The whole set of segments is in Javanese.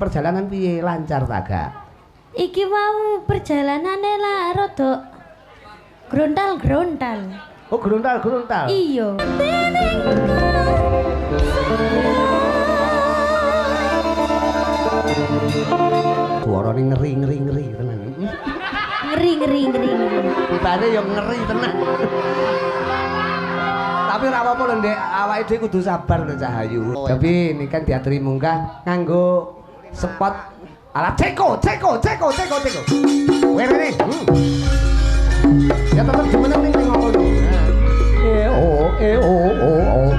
Perjalanan piye lancar ta gak? Iki mau perjalanane lah rada grontal-grontal. Oh, gruntal-gruntal. Iya. Suarane ngeri tenan. Ngeri. Tibane yo ngeri tenan. Tapi ora apa-apa lho, Ndek. Awake dhewe kudu sabar lho, Cahayu. Tapi ini kan diaturi munggah nganggo spot ala ceko. Wene. Ya tetep jumeneng ning ngono. Oh.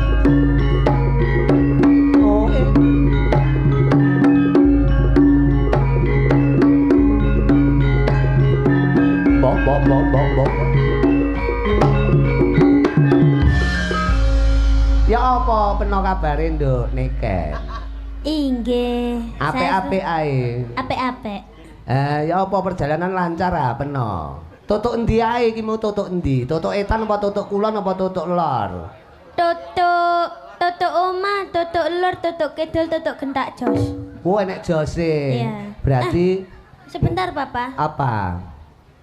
Bok. Ya apa peno kabare Nduk Niken? Inggih. Apik-apik ae. Apik-apik. Ya apa perjalanan lancar ah peno? Tutuk endi ae iki mau tutuk endi? Tutuk etan apa tutuk kulon apa tutuk lor? Tutuk omah, tutuk lor, tutuk kidul, tutuk gentak jos. Oh enek jose. Iya. Berarti Sebentar, Papa. apa?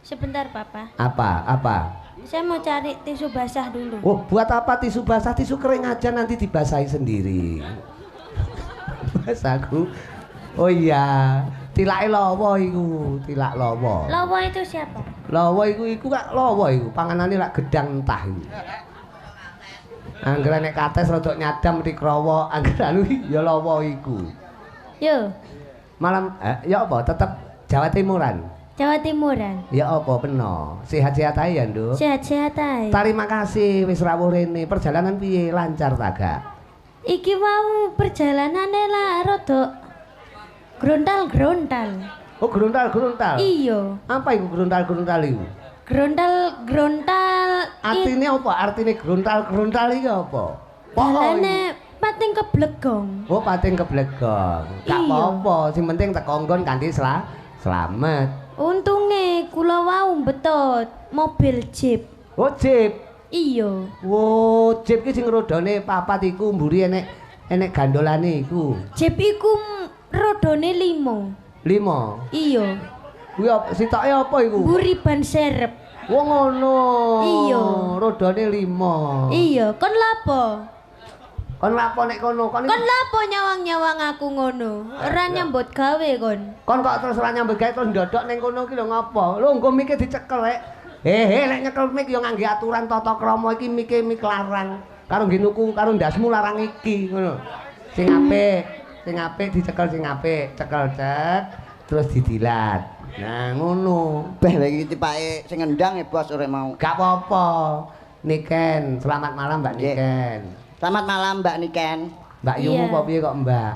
Sebentar, Papa. Apa? Saya mau cari tisu basah dulu. Oh, buat apa tisu basah? Tisu kering aja nanti dibasahi sendiri. Basaku. Oh iya, tilake lawa iku, tilak lawa. Lawa itu siapa? Lawa iku gak lawa iku, panganane lak gedang entah iku. Angger nek kates rada nyadam dikrawa, angger anu ya lawa iku. Yo, Malam ya apa tetep Jawa Timuran. Jawa Timuran. Ya apa peno? Sehat-sehat ae ya, Nduk. Sehat-sehat ae. Terima kasih wis rawuh rene. Perjalanan piye lancar ta gak? Iki mau perjalanane lah rada grontal-grontal. Oh, gruntal-gruntal. Iya. Apa iku gruntal-gruntal iku? Grontal-grontal. Artine apa? Artine gruntal-gruntal iki apa? Dalane pating keblegong. Oh, pating keblegong. Gak Iya. apa-apa, sing penting teko nggon kanthi slamet. Untunge kula wau betut mobil jeep. Oh, jeep. Iya. Oh, jeep ki sing rodane papat iku mburi enek gandolane iku. Jeep iku rodone 5. 5. Iya. Kuwi sitoke apa iku? Mburi ban serep. Wong ngono. Iya. Rodane 5. Iya, kon lapo? Kon lapo nek kono? Kon Lapo nyawang-nyawang aku ngono? Ora nyambut gawe kon. Kon kok terus ora nyambut gawe terus ndodok ning kono ki lho ngopo? Lho engko mike dicekel rek. Lek nyekel mik ya ngangge aturan tata krama iki mike mik larang. Karo nginuku karo ndasmu larang iki ngono. Sing apik dicekel sing apik, cekel cek terus didilat. Nah ngono. Beh lagi tipake sing ngendang ya Bos ora mau. Gak apa-apa. Niken, selamat malam Mbak Niken. Selamat malam Mbak Niken. Mbak Yumu Iya. apa piye kok Mbak?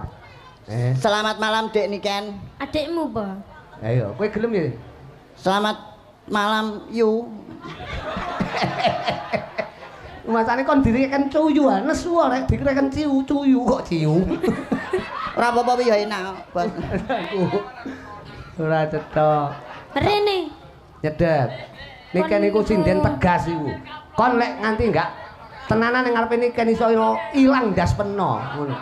Selamat malam Dek Niken. Adikmu, Ba? Ayo, kowe gelem ya? Selamat malam Yu. Masane kon direken cuyu ah, nesu rek direken cuyu kok ciu. Ora apa-apa ya enak, Bos. Ora cetok. Rene. Nyedek. Niken iku sinden tegas iku. Kon lek nganti enggak tenanan ning ngarepe Niken iso ilang ndas peno ngono.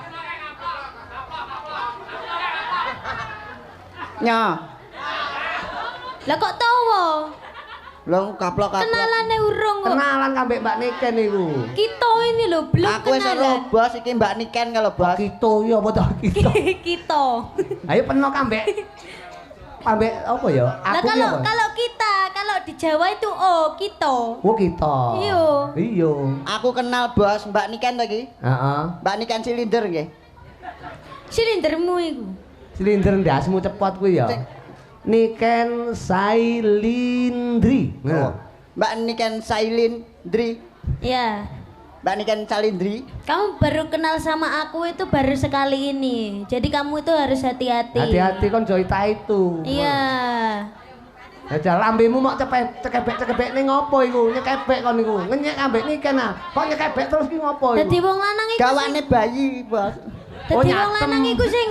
Nya. Lah kok tawa? Lho kaplok-kaplok. Kenalane urung kok. Kenalan kambek Mbak Niken iku. Kita ini lho belum Aku wis ero kenalan. Bos iki Mbak Niken kalau Bos. Kita ya apa to kita? Kita. Ayo peno kambek. Kambek apa ya? Lah Aku ki kalau apa? kalau kita, kalau di Jawa itu kita. Oh kita. Iya. Iya. Aku kenal Bos Mbak Niken lagi. Heeh. Mbak Niken silinder nggih. Silindermu iku. Silinder ndasmu cepot kuwi ya. Niken Sailindri. Oh. Mbak Niken Sailindri. Ya. Mbak Niken Salindri. Kamu baru kenal sama aku itu baru sekali ini. Jadi kamu itu harus hati-hati. Hati-hati kon Joita itu. Iya. Aja lambemu mok cekebek-cekebek ning ngopo iku? Nyekebek kon iku. Ngenyek ambek Niken ah. Kok nyekebek terus ki ngopo iku? Dadi wong lanang iku. Gawane bayi, Bos. Dadi Oh, wong nyatem. lanang iku sing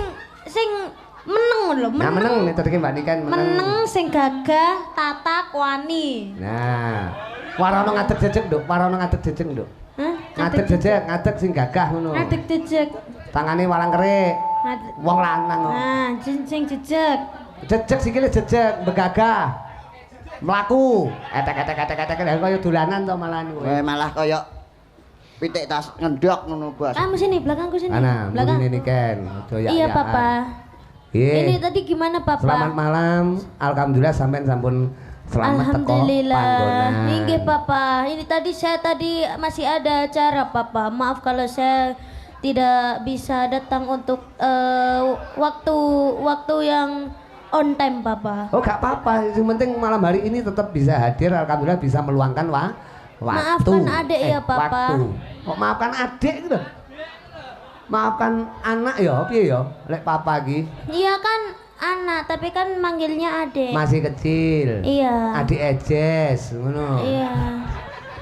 meneng lho, Nah meneng nih tadi Mbak Niken meneng sing gagah, tatak, wani. Nah, warono ngadeg jejeg, Nduk. Warono ngadeg jejeg, Nduk. Hah? Ngadeg jejeg, ngadeg sing gagah ngono. Ngadeg dejek. Tangane walang kerik. Wong lanang kok. Nah, sing jejeg. Jejeg sikile jejeg, begagah. Mlaku, etek kaya dolanan to malah kowe. Malah kaya pitik tas ngendok ngono, Bos. Kamu sini, belakangku sini. Ana, Belakang. ini Ken. Iya, Papa. Ini tadi gimana, Papa? Selamat malam. Alhamdulillah sampean sampun selamat teko Alhamdulillah. panggonan. Inggih, Papa. Ini saya tadi masih ada acara, Papa. Maaf kalau saya tidak bisa datang untuk waktu yang on time, Papa. Oh, gak apa-apa. Yang penting malam hari ini tetap bisa hadir. Alhamdulillah bisa meluangkan waktu. Maafkan adik ya, Papa. Waktu. Kok maafkan adik gitu? Maafkan anak ya, piye ya? Lek papa iki. Iya kan anak, tapi kan manggilnya adik. Masih kecil. Iya. Adik ejes, ngono. Iya.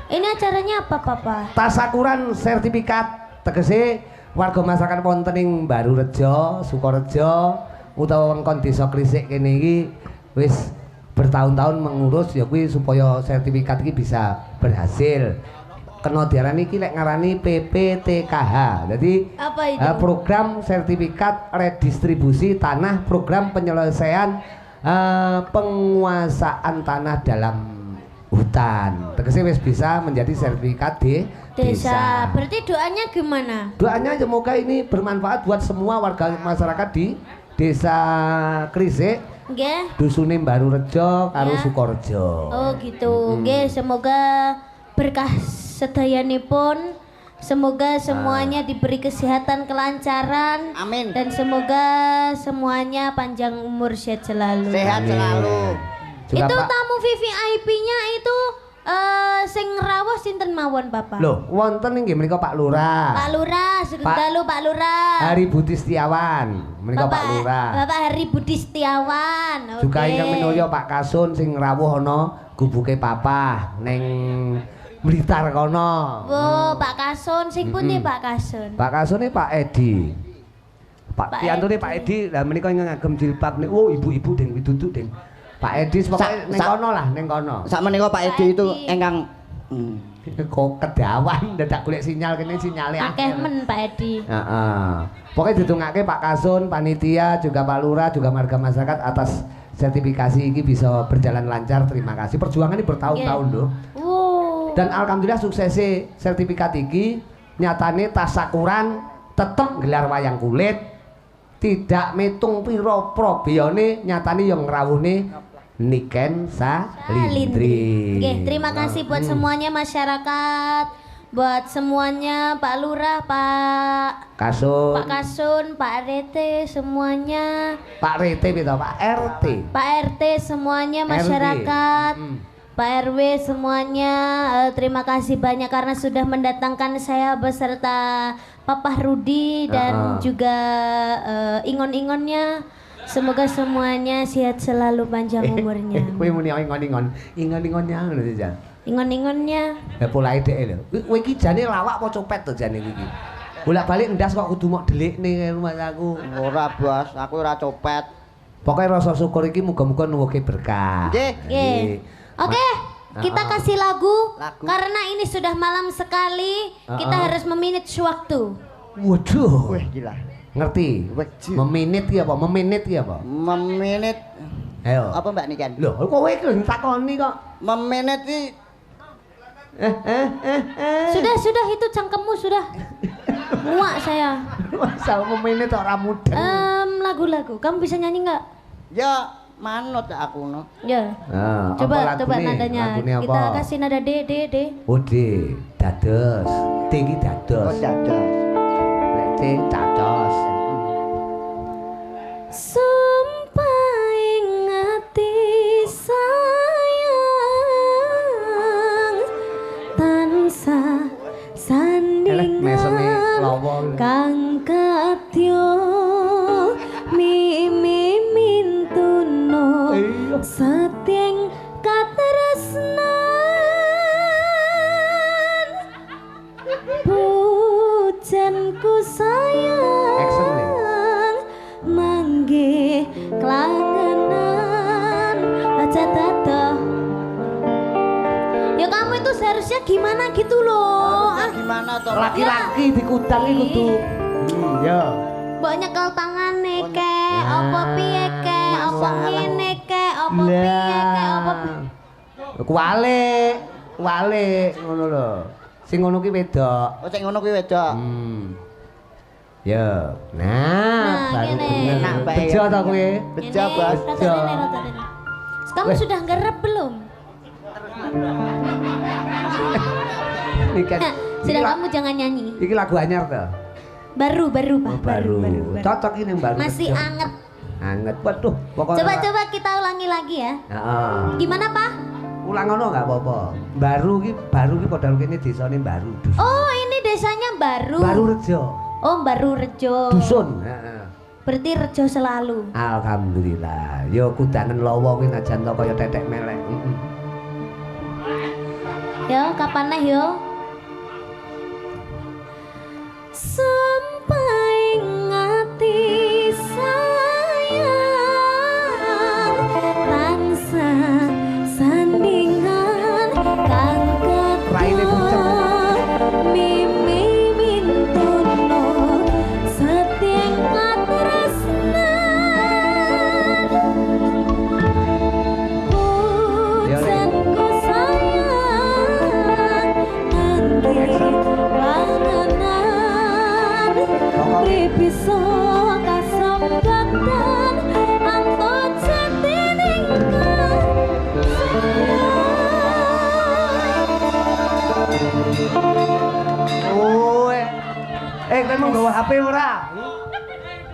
Ini acaranya apa, Papa? Tasakuran sertifikat tegese warga masyarakat wonten ing Barurejo, Sukorejo utawa wewengkon desa Krisik kene iki wis bertahun-tahun mengurus ya kuwi supaya sertifikat iki bisa berhasil. Kena diarani iki lek ngarani PPTKH. Jadi Apa itu? Program sertifikat redistribusi tanah, program penyelesaian penguasaan tanah dalam hutan. Tegese wis bisa menjadi sertifikat desa. Berarti doanya gimana? Doanya semoga ini bermanfaat buat semua warga masyarakat di Desa Krisik, Nggih. Dusune Barurejo karo Ya. Sukorejo. Oh gitu. Nggih, semoga berkah sedayanipun. Semoga semuanya diberi kesehatan, kelancaran. Amin. Dan semoga semuanya panjang umur, sehat selalu. Sehat selalu. Juga Itu Pak, tamu VVIP-nya itu sing rawuh sinten mawon, Bapak? loh, wonten inggih menika Pak Lurah. Pak Lurah, sugeng dalu Pak Lurah. Hari Budi Setiawan, menika Pak Lurah. Bapak Hari Budi Setiawan. Juga Oke. ingkang minulya Pak Kasun sing rawuh ana gubuke papa ning Blitar kono. Oh, Pak Kasun, sing pundi Pak Kasun? Pak Kasune Pak Edi. Pak Pak piantune Pak Edi, lah menika ngagem jilbab nih. Oh, ibu-ibu deng pitutuk deng. Pak Edi pokoke ning kono lah, ning kono. Sak menika Pak Edi itu Edi. engkang Kok kedawan dadak golek sinyal kene sinyale Akeh men Pak Edi. Heeh. Pokoknya ditungake Pak Kasun, panitia, juga Pak Lurah, juga warga masyarakat atas sertifikasi ini bisa berjalan lancar. Terima kasih. Perjuangan ini bertahun-tahun loh. Wow. Dan alhamdulillah suksesi sertifikat ini nyatane tasakuran tetep gelar wayang kulit. Tidak mitung piro probiyane nyatane yang ngrawuhne Niken Salindri. Oke, terima kasih buat semuanya masyarakat, buat semuanya Pak Lurah, Pak Kasun, Kasun, Pak RT semuanya, Pak RT gitu, Pak RT. Pak RT semuanya masyarakat, Pak RW semuanya. Terima kasih banyak karena sudah mendatangkan saya beserta Papa Rudi dan juga ingon-ingonnya. Semoga semuanya sehat selalu, panjang umurnya. Kowe muni ingon-ingon, ingon-ingonnya ngono ya. Ingon-ingonnya. Lah polahe dhek lho. Kowe iki jane lawak apa copet to jane iki? Bolak-balik ndas kok kudu mok delikne rumah aku. ora, Bos, aku ora copet. Pokoknya rasa syukur iki muga-muga nuwuhke berkah. Nggih. Oke. Oke, kita kasih lagu, Lagu. karena ini sudah malam sekali. Kita harus meminit waktu. Waduh. Wih, gila. Ngerti? Wajib. Meminit ki apa? Meminit ki apa? Memenit Ayo. apa Mbak Niken? Lho, kowe iki lho takoni kok. Memenit iki Sudah itu cangkemmu sudah. Muak saya. Masa meminit ora mudeng. Lagu-lagu. Kamu bisa nyanyi nggak? ya manut aku no. Ya. Ah, Coba apa coba lagune? nadanya. Lagune apa? Kita kasih nada D. Oh, D, dados. D iki Oh, dados. dados. Lek C dados. Sumpah ingati sayang tansah Elek meseme sandingan lawa. kang katyo mimi mintuno Iya. satyeng katresnan pujanku Action, Le. sayang mangge kelangenan aja tata. Ya kamu itu seharusnya gimana gitu loh. Gimana toh? Laki-laki dikutang iki kudu. Ya. Mbok mbok nyekel tangane kek, apa piye kek, apa ngene kek, apa piye kek, apa Kuwalik ngono lho. Sing ngono ki wedok. Oh sing ngono kuwi wedok. Ya. Nah, baru enak bae. Bejo ta kowe? Bejo, Bos. Bejo. Kamu sudah ngerep belum? Sudah kamu jangan nyanyi. Iki lagu anyar ta? Baru, Pak. Baru. Cocok ini yang baru. Masih anget. Anget. Waduh, pokoknya. Coba kita ulangi lagi ya. Heeh. Gimana, Pak? Ulang ngono enggak apa-apa. Baru ki padahal kene desane baru. Dusun. Oh, ini desanya baru. Baru Rejo. Oh, baru Rejo. Dusun. Heeh. Berarti Rejo selalu. Alhamdulillah. Yo kudangen lawa kuwi najan to kaya tetek melek. Yo, kapan neh yo? Sampai ngati sayang tansah sandingan kang Raine pucet. mimi mintono setieng katresnan pucenku sayang nanti panganan bisa kasambatan antot setiningkan Oh. Kowe mau nggawa HP ora?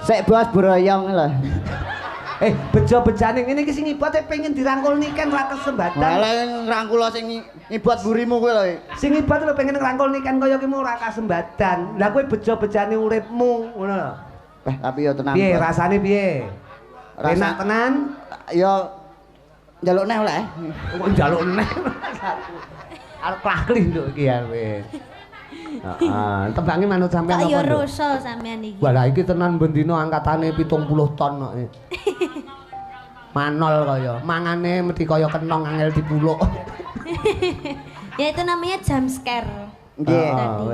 Sik Bos broyong lho. Bejo-bejane ngene iki sing ibate pengen dirangkul niken ra kesempatan. Malah ngrangkul sing ibot burimu kuwi lho. Sing ibate lho pengen ngrangkul niken kaya ki ora kasembatan. Lah kowe bejo-bejane uripmu ngono lho. Tapi yo tenang. Piye Bos. rasane piye? Enak tenan? Yo njaluk neh oleh. Kok njaluk neh. Arep klakli nduk iki ya wis. Heeh, tembange manut sampean kok apa? yo rusul sampean iki. Wah, iki tenan bendina angkatane 70 ton kok. Manol kaya, mangane mesti kaya kenong angel dipuluk. Ya itu namanya jump scare. Nggih.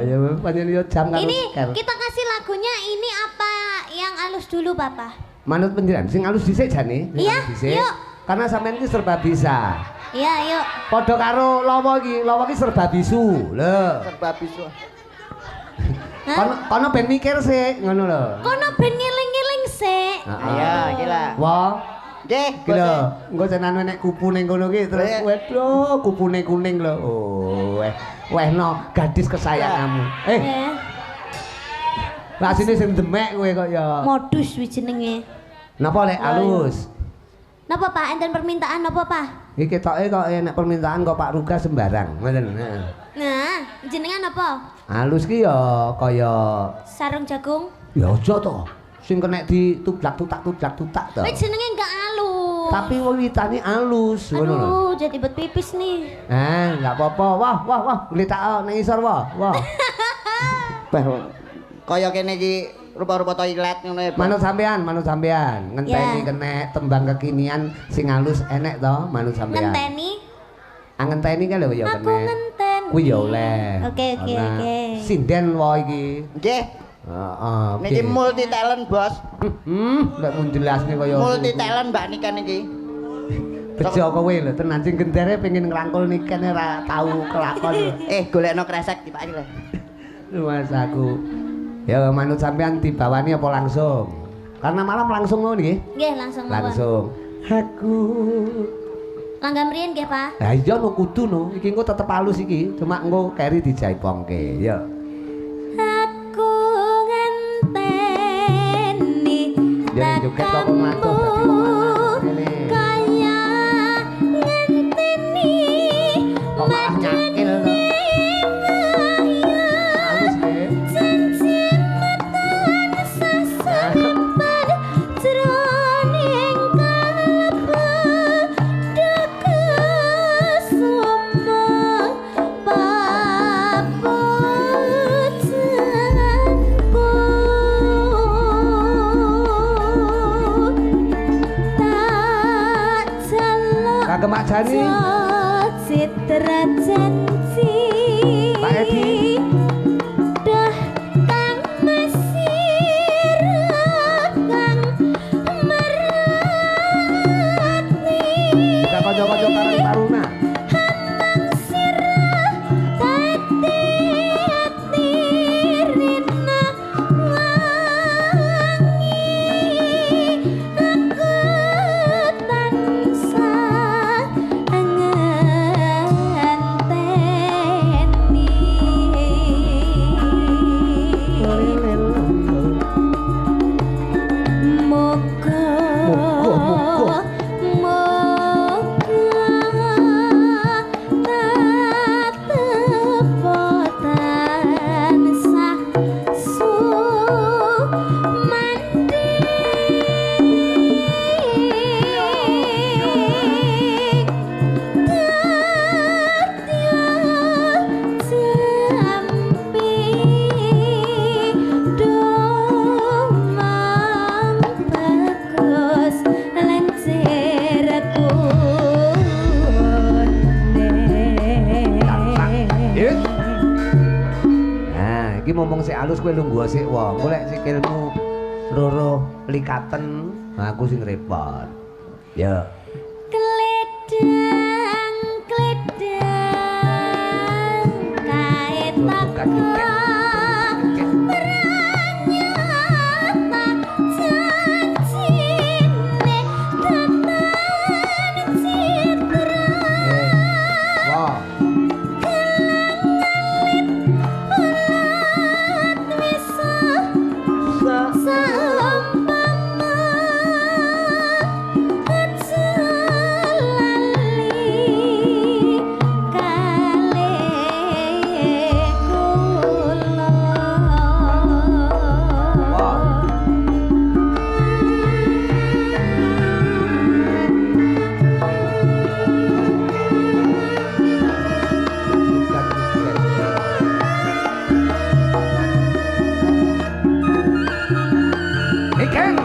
Ya pancen yo jam karo Ini scare. kita kasih lagunya ini apa yang halus dulu, Papa? Manut penjiran sing halus dhisik jane. Iya, yuk. Karena sampean iki serba bisa. Iya, yuk. Padha karo lawa iki serba bisu. Lho. Serba bisu. Kono ben mikir sik ngono lho. Kono ben ngiling-ngiling sik. Ayo, iki lah. Wah. Nggih, Iki lho, engko jenengan nek kupu ning kono ki terus waduh kupune kuning lho. Oh, wehno gadis kesayanganmu. Ya. Lah sini sing demek kowe kok ya. Modus wi jenenge. Napa lek alus? Napa Pak? Enten permintaan napa Pak? Iki ketoke kok nek permintaan kok Pak Ruga sembarang, ngoten. Heeh. Nah, jenengan apa? Alus ki ya kaya Sarung jagung. ya aja to. Sing kena ditublak tutak to. Wis jenenge enggak alus. Tapi wiwitane alus ngono lho. Aduh, jadi bet pipis nih. Enggak apa-apa. Wah, gletak nang isor wah. Bah, kaya kene iki rupa-rupa toilet ngono ya. Manut sampean. Ngenteni kena tembang kekinian sing alus enek to, manut sampean. Ngenteni. Ngenteni kan lho ya Aku kene. ngenten. Kuwi ya oleh. Oke. Sinden wae iki. Nggih. Heeh. Niki multi talent, Bos. Lek mun jelasne kaya Multi talent Mbak Niken iki. bejo kowe lho tenan sing gendere pengen ngrangkul niken ora tau kelakon lho. Golekno kresek dipaki lho. Mas aku. Ya manut sampean dibawani apa langsung? Karena malam langsung ngono nggih. Nggih, langsung mawon. Langsung. Aku. Langgam riyen nggih, Pak. Lah iya no kudu no. Iki engko tetep halus iki. Cuma engko keri dijaipongke. Ya. Aku ngenteni Jangan joget kok ngatuh dadi wong lanang ngene. kaya ngenteni Kok malah nyakil to. Halus nggih. janji metan sasampan jroning kalbu dekesoma papujanku tak jaluk Kagem Mak Jani. citra janji Pak Edi. dah kang mesira Muga-muga. Iki ngomong sik alus kowe lungguh sik wong. Kowe lek sikilmu loro likaten, aku sing repot. Ya. Kledang kait tak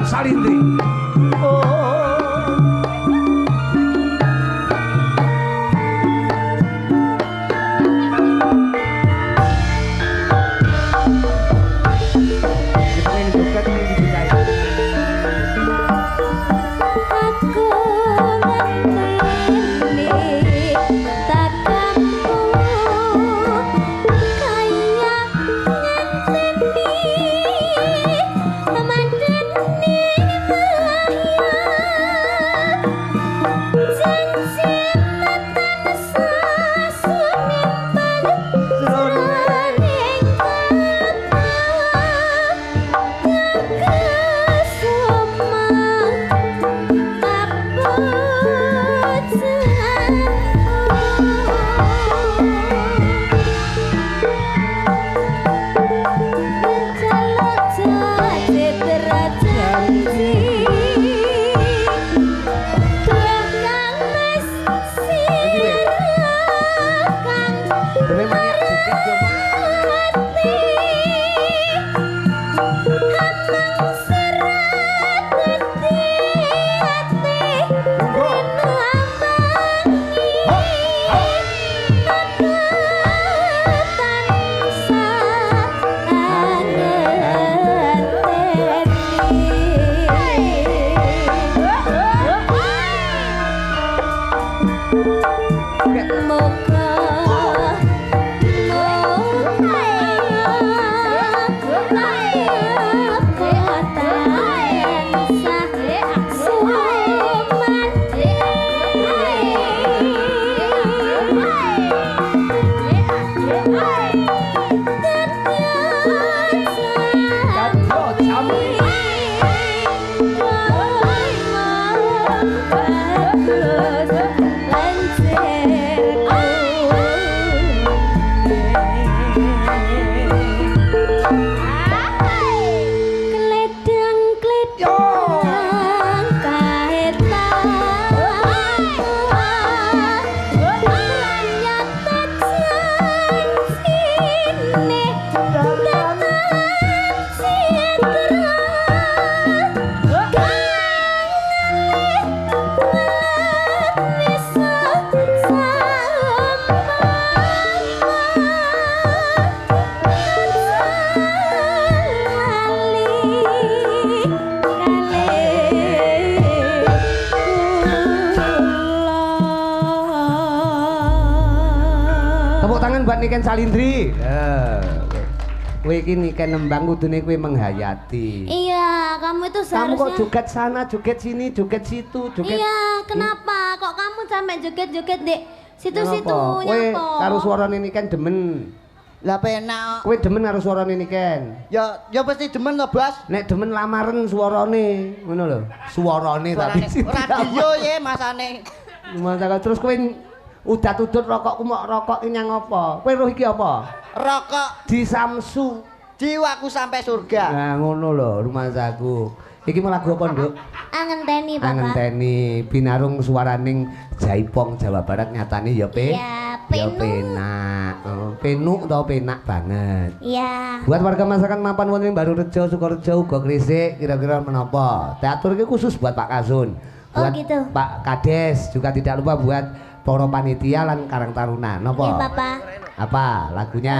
Salindri. Mbak Niken Salindri. Kowe iki niken nembang kudune kowe menghayati. Iya, kamu itu seharusnya. Kamu kok joget sana, joget sini, joget situ, joget. Iya, kenapa? Kok kamu sampai joget-joget di situ-situ Kowe nyapa? karo suarane niken demen. Lah penak. Kowe demen karo suarane Niken? Ya pasti demen to, Bos. Nek demen lamaren suarane, ngono lho. Suarane tapi radio ye masane. Masa terus kowe udat-udut rokokku mok rokok ki nyang apa? Kowe roh iki apa? Rokok Di Samsu. jiwaku sampai surga. Nah, ngono lho rumah saku. Iki mau lagu apa, Nduk? Angenteni, Bapak. Angenteni binarung suaraning Jaipong Jawa Barat nyatane ya Ya, ya Penu. penak. Oh, penuk to penak banget. Iya. Buat warga masyarakat mapan wonten Baru Rejo, Sukorejo, uga Gresik kira-kira menapa? Teater iki khusus buat Pak Kasun. Oh, Buat gitu. Pak Kades juga tidak lupa buat para panitia lan Karang Taruna. Napa? Iya, Bapak. Apa lagunya?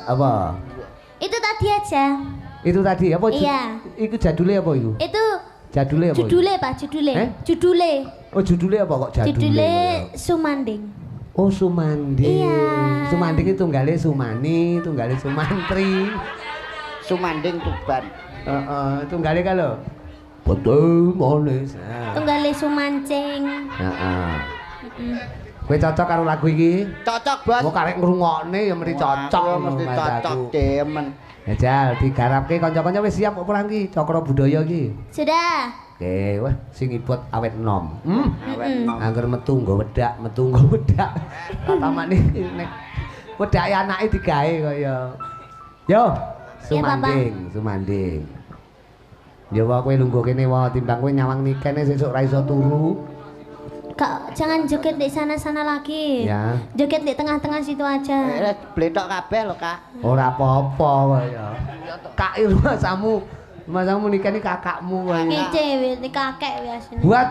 Apa? Itu tadi aja. Itu tadi apa? Iya. Iku jadule apa iku? Itu Jadule apa? judule, Pak, judule. Eh? Judule. Oh judule apa kok jadule? Judule Sumanding. Oh Sumanding. Iya. Sumanding itu tunggale Sumani, tunggale Sumantri. Sumanding Tuban. Heeh, tunggale kalau betul manis. Tunggale Sumancing. Heeh. Kowe cocok karo lagu iki? Cocok, Bos. Kok karek ngrungokne ya mesti cocok Wah, mesti Mas cocok aku. demen. Ya Jal, digarapke kanca-kanca wis siap apa ora iki? Cakra budaya iki. Sudah. Oke, wah sing ibut awet enom. Awet nom. Angger metu nggo wedak. Tatamane nek wedake anake digawe kaya. Yo, Sumanding. Ya wae kowe lungguh kene wae timbang kowe nyawang nikene sesuk ra iso turu. Kak, jangan joget di sana-sana lagi. Ya. Joget di tengah-tengah situ aja. Bletok kabeh lho, Kak. Ora apa-apa wae ya. Kak rumasamu nikah ini kakakmu wae. Iki cewek, ini kakek biasanya. Buat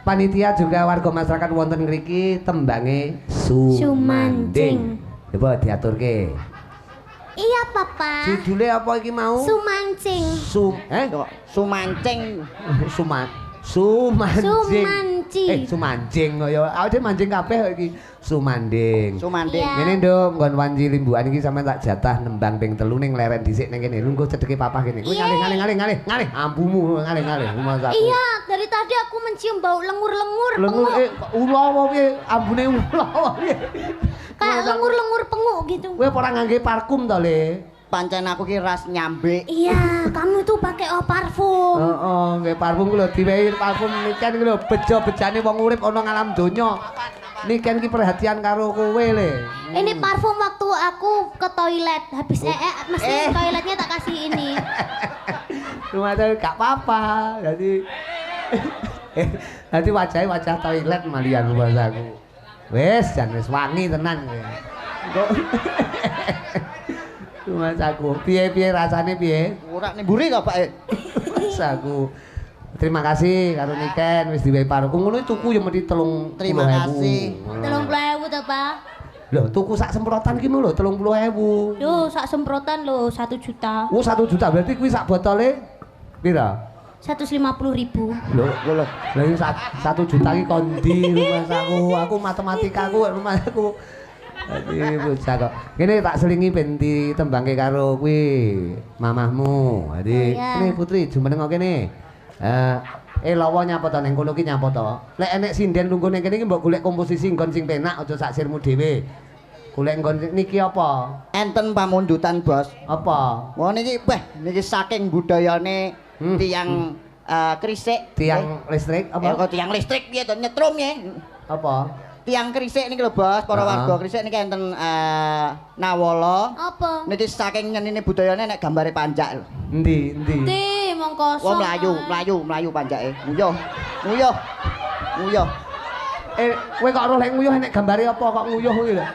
panitia juga warga masyarakat wonten ngriki tembange Sumanding. Coba diaturke. Iya, Papa. Judule apa iki mau? Sumancing. Sumancing. Sumanjing. Sumanci. Sumanjing kaya awake mancing kabeh iki. Sumanding. Sumanding. Iya. Ngene Nduk, nggon wanci limbukan iki sampean tak jatah nembang ping 3 ning leren dhisik ning kene. Lungguh cedheke papah kene. Kowe ngalih. Ambumu ngalih. Masaku. Iya, dari tadi aku mencium bau lengur-lengur Lengur penguk. ula apa piye? Ambune ula apa piye? Kayak lengur-lengur penguk gitu. Kowe ora ngangge parfum to, Le? Pancen aku ki ras nyambe. Iya, kamu tuh pakai parfum. Heeh, nggih parfum ku lho diwehi parfum niken ku lho bejo-bejane wong urip ana ngalam donya. Niken ki perhatian karo kowe, Le. Ini parfum waktu aku ke toilet habis mesti toiletnya tak kasih ini. Cuma gak apa-apa. Jadi wajah toilet malian bahasaku. Wes jan wis wangi tenan kowe. Cuma aku piye rasane piye? Ora nimburi to, Pak. Aku terima kasih karo Niken wis diwehi parfum ngono tuku ya mesti 30.000. Terima kasih. 30.000 to, Pak. Lho tuku sak semprotan ki lho 30.000. Yo, sak semprotan lo 1 juta. Oh 1 juta berarti kuwi sak botole pira? 150.000. Lho, lho iki 1 juta ki kondi rumah aku matematikaku rumahku. Dadi bocah kok. Kene tak selingi ben ditembangke karo kuwi mamahmu. Dadi kene Putri jumeneng kene. Lawa nyapa to ning kono ki nyapa to. Lek enek sinden lungguh ning kene iki mbok golek komposisi nggon sing penak aja sak sirmu dhewe. Golek nggon niki apa? Enten pamundutan, Bos. Apa? Wah niki niki saking budayane tiyang krisik. Tiang listrik apa? Kok tiang listrik piye to nyetrum ya. Apa? Tiang krisik niki lho, Bos. Para warga krisik niki enten nawala. Apa? Niki saking nyenine budayane nek gambare panjak lho. Endi? Ti mongko Wong mlayu panjake. Nguyuh. Kowe kok roh lek nguyuh nek gambare apa kok nguyuh kuwi lho.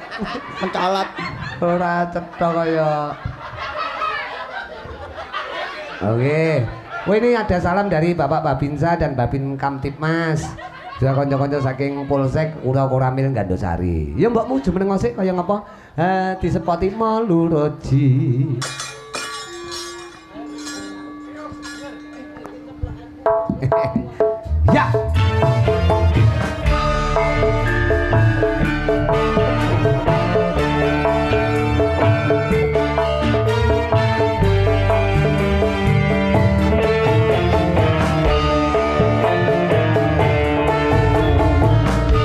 Mencolot. Ora cetha kaya. Oke. Wah ini ada salam dari Bapak Babinsa dan Babin Kamtipmas. Juga kanca-kanca saking Polsek Ura-Koramil Gandosari. Ya mbokmu jumeneng ngosik kaya ngapa? Disepoti Maluroji. Ya.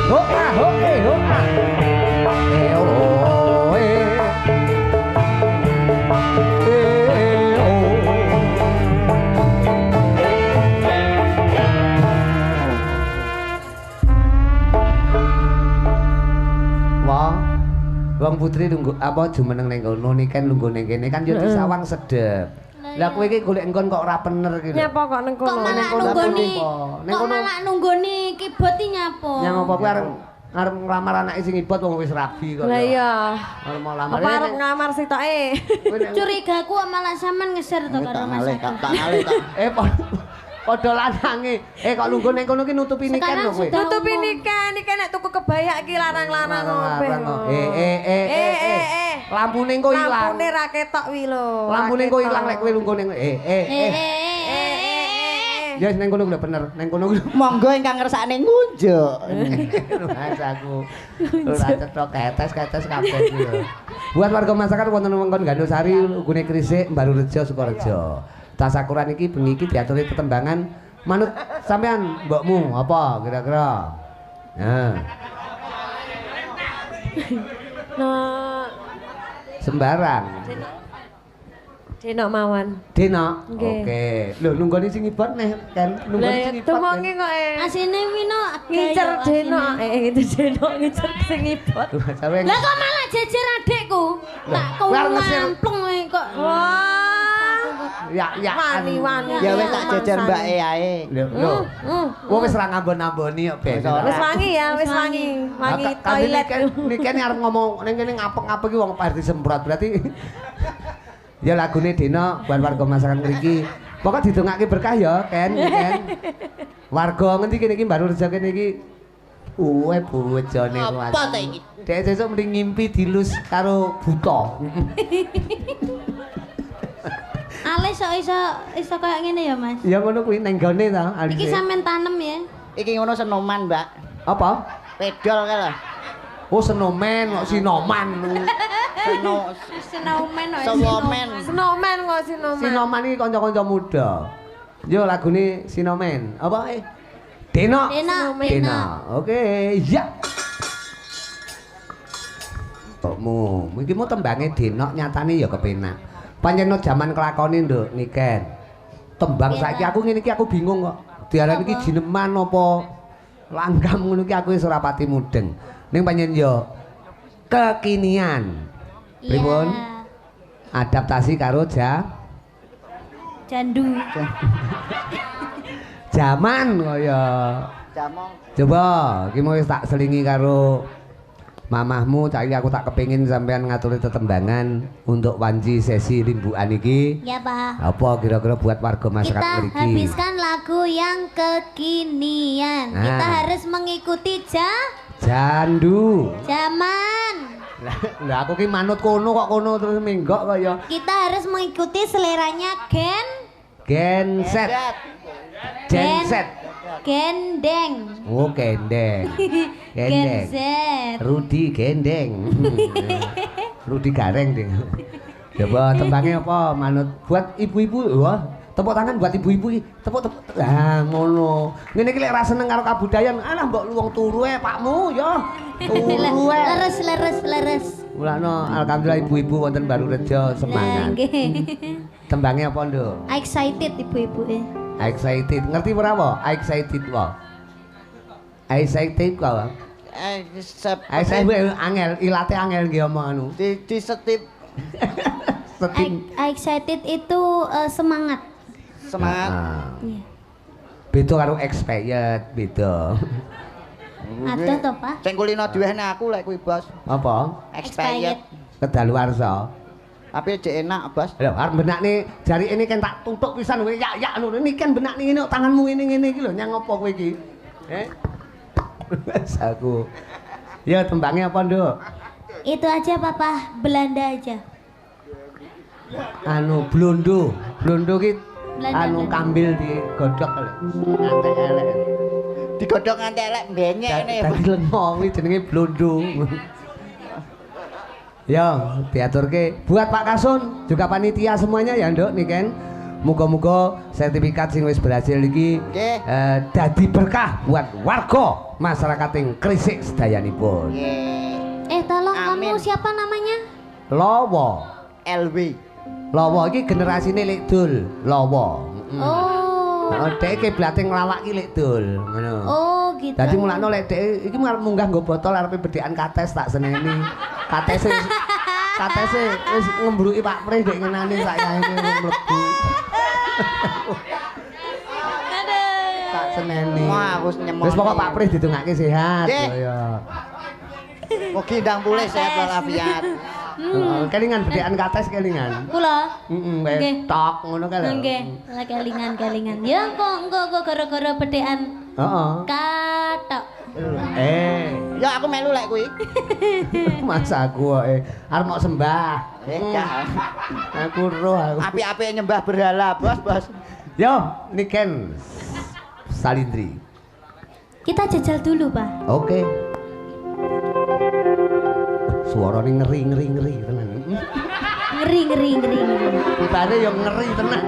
Ho ah ho eh ho ah. Eh oh. putri lungguh apa jumeneng ning kono niken lungguh ning kene kan yo disawang sedep. Lah kowe iki golek engkon kok ora bener iki lho. Nyapa kok ning kono? Kok malah nunggoni kibot iki nyapa? Nyang apa kowe arep nglamar anake sing ibot wong wis rabi kok. Lah iya. Arep mau lamar. Apa arep ngamar sitoke? Curigaku malah sampean ngeser to karo Mas Agus. Tak ngalih tak. Padha lanange. Kok lungguh ning kono ki nutupi niken lho kowe. Tutupi niken nek tuku kebaya iki larang-larang ngopeh. Lampune engko ilang. Lampune ra ketok wi lho. Lampune engko ilang lek kowe lungguh ning Ya ning kono lho bener, ning kono Monggo ingkang ngersakne ngunjuk. Mas aku ora cetok ketes kabeh iki lho. Buat warga masyarakat wonten wewengkon Gandusari, Gune Krisik, Mbarurejo, Sukorejo. Tasakuran iki bengi iki diaturi tetembangan manut sampean mbokmu apa kira-kira? Nah, sembarang. Denok mawon. Denok. Nggih. Oke. Lho nunggoni sing ibot neh kan nunggoni sing ibot. Tumongi kok Asine wino ngincer denok. Itu denok ngincer sing ibot. Lah kok malah jejer adekku. Tak kowe ngampleng kok. Wah. Ya wani. Ya wis tak jejer mbake ae. Lho. Wong wis ra ngambon-amboni kok ben. Wis wangi ya, wis wangi. Wangi toilet. Niki arep ngomong ning kene ngapek-ngapek iki wong Pak disemprot berarti ya lagune Dina buat warga masyarakat mriki. Pokok didongake berkah ya, Ken. Warga ngendi kene iki Mbarurejo kene iki. Bojone kuwi. Apa ta iki? Dek sesuk mending ngimpi dilus karo buta. Ale iso kayak ngene ya, Mas. Ya ngono kuwi nang gone ta. Iki sampean tanem ya. Iki ngono senoman, Mbak. Apa? Pedol kae lho. Oh senomen kok sinoman. Snowman kok sinoman. Sinoman iki kanca-kanca muda. Yo lagune Sinomen. Apa Dena. Oke, ya. Tokmu, iki mau tembange Dena nyatane ya kepenak. Pancen jaman kelakone nduk niken. Tembang saiki aku ngene iki aku bingung kok. Diarani iki jineman apa langgam ngono iki aku wis ora pati mudeng. Ning pancen yo kekinian. Pripun? Adaptasi karo jandu. Zaman kaya. Jamong. Coba iki mau wis tak selingi karo mamahmu, cari aku tak kepingin sampean ngaturi tetembangan untuk wanci sesi limbuan iki. Ya, Pak. Apa kira-kira buat warga masyarakat mriki? Kita habiskan lagu yang kekinian. Kita harus mengikuti jandu. Zaman. Lah aku ki manut kono kok kono terus menggok kok ya. Kita harus mengikuti seleranya Genset. Gendeng. Oh, gendeng. Genset. Rudi gendeng. Rudi gareng ding. Coba tembangnya apa manut buat ibu-ibu. Wah, tepuk tangan buat ibu-ibu iki. Tepuk. Lah ngono. Ngene iki lek ra seneng karo kabudayan, alah mbok luwung turu pakmu ya. Turu Leres. Mulane alhamdulillah ibu-ibu wonten Mbarurejo semangat. Tembangnya apa, Nduk? Excited ibu-ibu e. Excited. Ngerti ora apa? Excited wae. Excited kok. Excited angel, ilate angel nggih omong anu. Di setip. Excited itu semangat. Semangat. Iya. Beda karo expired, beda. Ada to, Pak? Sing kulino diwehne aku lek kuwi, Bos. Apa? Expired. Kedaluwarsa. Tapi cek enak, Bos. Lho, arep benakne jari ini kan tak tutuk pisan kowe yak ngono. Niki kan benakne ngene tanganmu ngene iki lho, nyang apa kowe iki? Aku. Ya tembangnya apa, Nduk? Itu aja, Papa. Belanda aja. Anu blondo. Blondo ki anu Belanda. kambil digodhog lho. Ngantek elek. Digodhog nganti elek benyek ngene. Dadi lengo kuwi jenenge blondo. Ya, diaturke buat Pak Kasun, juga panitia semuanya ya, Nduk, niken. Muga-muga sertifikat sing wis berhasil iki dadi berkah buat warga masyarakat ing Krisik sedayanipun. Tolong Amin. kamu siapa namanya? LW. Lawa iki generasine Lek Dul, Lawa. Oh. Heeh, dhek kiblate nglawak ki lek dul, ngono. Oh, gitu. Dadi mulakno lek dhek iki munggah nggo botol arepe bedhekan kates tak seneni. Katese wis ngembruki Pak Pris dhek ngenani sak yaene mlebu. Tak seneni. Wah, aku nyemoni. Wis pokok Pak Pris didongake sehat Nggih. ya. Mugi ndang pulih sehat walafiat. Kelingan bedhekan kates kelingan. Kula. Heeh, Nggih. tok ngono kae lho. Nggih, lah kelingan. Ya engko gara-gara bedhekan. Heeh. Katok. Ya aku melu lek kuwi. Mas aku kok arep mau sembah. Ya. Aku roh aku. Api-api nyembah berhala, Bos. Yo, Niken Salindri. Kita jajal dulu, Pak. Oke. Suarane ngeri tenan. Ngeri. Tibane yo ngeri tenan.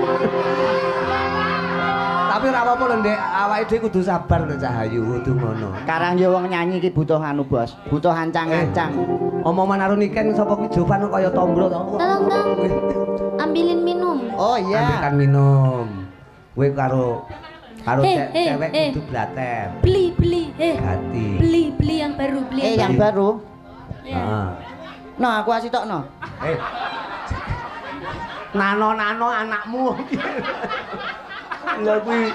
Tapi ora apa-apa lho, Ndek. Awake dhewe kudu sabar lho, Cahayu, kudu ngono. Sekarang yo wong nyanyi ki butuh anu, Bos. Butuh ancang-ancang. Omongan karo Niken sapa kuwi Jovan kaya tombro to. Tolong dong. Ambilin minum. Oh iya. Ambilkan minum. Kowe karo Hey, cewek hey. kudu blater. Beli. Hati. Beli yang baru, Yang baru. Ya. Heeh. Nah, aku asih tokno. Nano anakmu. Lha kuwi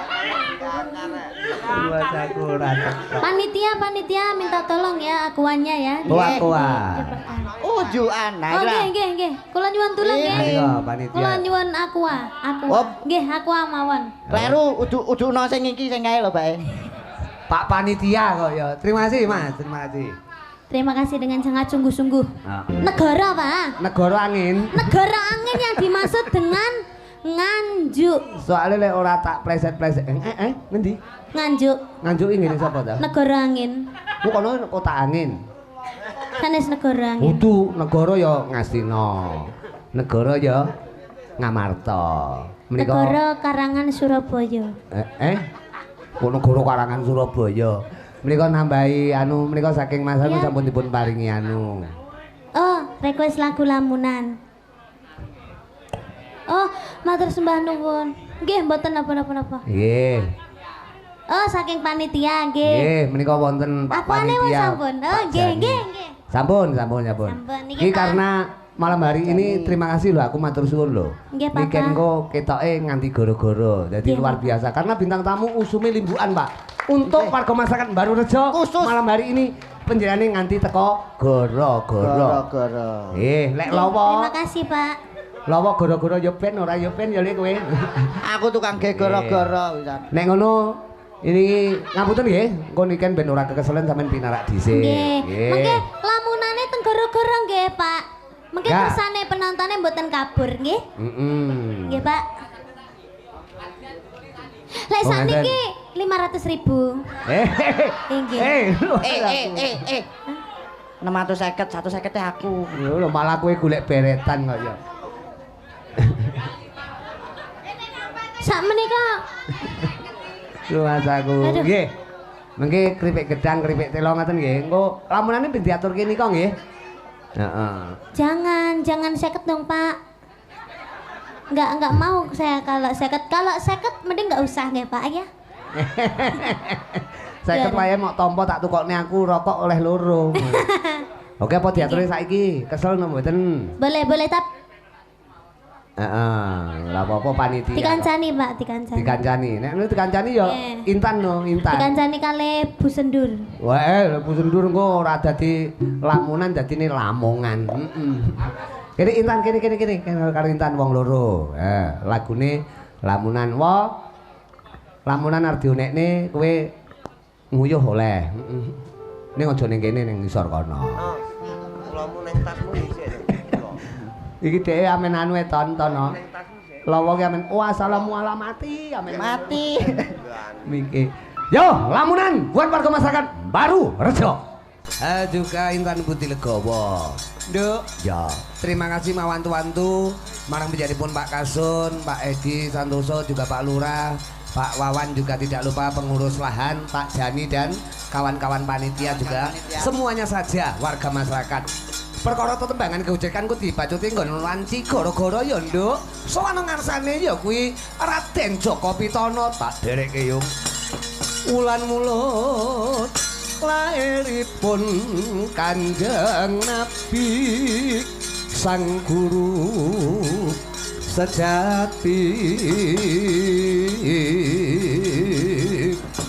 buat aku ora teko. Panitia minta tolong ya akuannya ya. Aqua. Ujuan. Nah, Oh, lah. nggih. Kula nyuwun tulung nggih. Ayo panitia. Kula nyuwun aqua. Oh. Nggih, aqua mawon. Kleru udu-uduno sing iki sing kae lho, Pak. Pak panitia kok ya. Terima kasih, Mas. Terima kasih. Terima kasih dengan sangat sungguh-sungguh. Negara, Pak. Negara angin. Negara angin yang dimaksud dengan Nganjuk. Soalnya lek ora tak pleset-pleset. Ngendi? Nganjuk. Nganjuk ngene sapa ta? Negara angin. Ku kono kota angin. Sanes negara angin. Kudu negara ya Ngastina. Negara ya Ngamarta. Negara Karangan Surabaya. Kok negara Karangan Surabaya. Menika nambahi anu menika saking Mas anu Ya. sampun dipun paringi anu. Oh, request lagu lamunan. Oh, matur sembah nuwun. Nggih, mboten napa-napa. Nggih. Oh, saking panitia nggih. Nggih, menika wonten Pak Apane wis panitia. sampun? Oh, Pak nggih, Jani. nggih. Sampun. Sampun, Iki niki, Pak. karena malam hari ini terima kasih loh aku matur suwun loh. Nggih, Pak. Niken kok ketoke nganti goro-goro. Jadi Nggih, luar Pak. biasa karena bintang tamu usume limbukan, Pak. Untuk warga masyarakat Baru Rejo Khusus. malam hari ini penjelasannya nganti teko goro-goro. Goro-goro. Lek lawa. Terima kasih, Pak. Lawa goro-goro yo ben ora yo ben yo lek kowe. Aku tukang ge goro-goro pisan. Nek ngono ini ngapunten nggih, engko Niken ben ora kekeselen sampean pinarak dhisik. Nggih. Mengke lamunane teng goro-goro nggih, Pak. Mengke Ya. kersane penontonnya mboten kabur nggih. Nggih, Pak. Lek Oh, sakniki 500.000. Nggih. lu- 650, 150 aku. Lho malah kowe golek beretan kok ya. Sak menika Lu Mas aku. Aduh. Nggih. Mengki kripik gedang, kripik telo ngoten nggih. Engko lamunane ben diaturke nika nggih. Heeh. jangan 50 dong, Pak. Enggak mau saya kalau 50 mending enggak usah nggih, Pak ya. Saya Biar. wae mau tampa tak tukokne aku rokok oleh loro. Oke apa diaturke saiki? Kesel no mboten? Boleh tapi Heeh, lah apa panitia. dikancani, Pak, dikancani. Dikancani. Nek nu dikancani ya Nggih. Intan no, Intan. Dikancani kali Bu Sendur. Wae, Bu Sendur engko ora dadi lamunan dadine lamongan. Kene Intan kene karo Intan wong loro. Lagune lamunan lamunan arep dionekne kowe nguyuh oleh. Ning aja ning kene ning ngisor kono. Kulamu ning tasmu isih. Iki dhek amen anu tonton. Lawa ki amen wassalamualaikum amen Mati. Miki. Yo, lamunan buat warga masyarakat Baru Rejo. Juga Intan Putih Legowo. Nduk, ya. Terima kasih mawantu-wantu marang penjaripun Pak Kasun, Pak Edi Santoso juga Pak Lurah, Pak Wawan juga tidak lupa pengurus lahan, Pak Jani dan kawan-kawan panitia juga. Semuanya saja warga masyarakat Perkara tetembangan kehujakan ku dibacuti nggon wanci gara-gara ya nduk. Sowan ngarsane ya kuwi Raden Joko Pitana tak dereke yo. Wulan mulut lairipun Kanjeng Nabi sang guru sejati.